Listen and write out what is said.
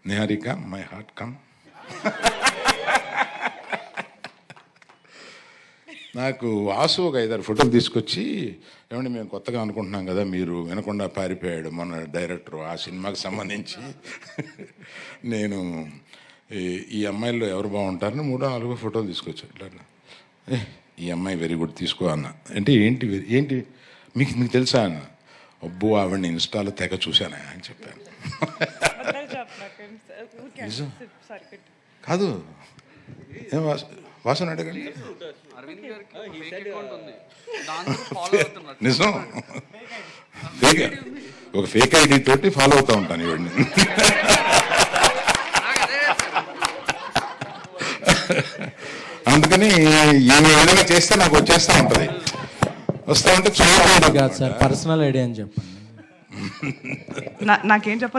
Niharika my heart come. నాకు వాసు ఒక 5-6 ఫోటోలు తీసుకొచ్చి, ఏమంటే మేము కొత్తగా అనుకుంటున్నాం కదా, మీరు వినకుండా పారిపోయాడు మన డైరెక్టర్, ఆ సినిమాకి సంబంధించి నేను ఈ అమ్మాయిల్లో ఎవరు బాగుంటారని 3-4 ఫోటోలు తీసుకొచ్చాను. ఇట్లా ఈ అమ్మాయి వెరీ గుడ్ తీసుకో అన్న. అంటే ఏంటి ఏంటి మీకు తెలుసా అన్న. అబ్బో ఆవిడని ఇన్స్టాలో తెగ చూశాను అని చెప్పాను. నిజం కాదు, ఏం వాసన అడగండి. నిజం, ఒక ఫేక్ ఐడి తోటి ఫాలో అవుతూ ఉంటాను ఇవన్నీ. అందుకని ఈమె ఏదైనా చేస్తే నాకు వచ్చేస్తూ ఉంటుంది. వస్తూ ఉంటే చూడాలి కాదు సార్, పర్సనల్ ఐడియా అని చెప్పండి. నాకేం చెప్పాలి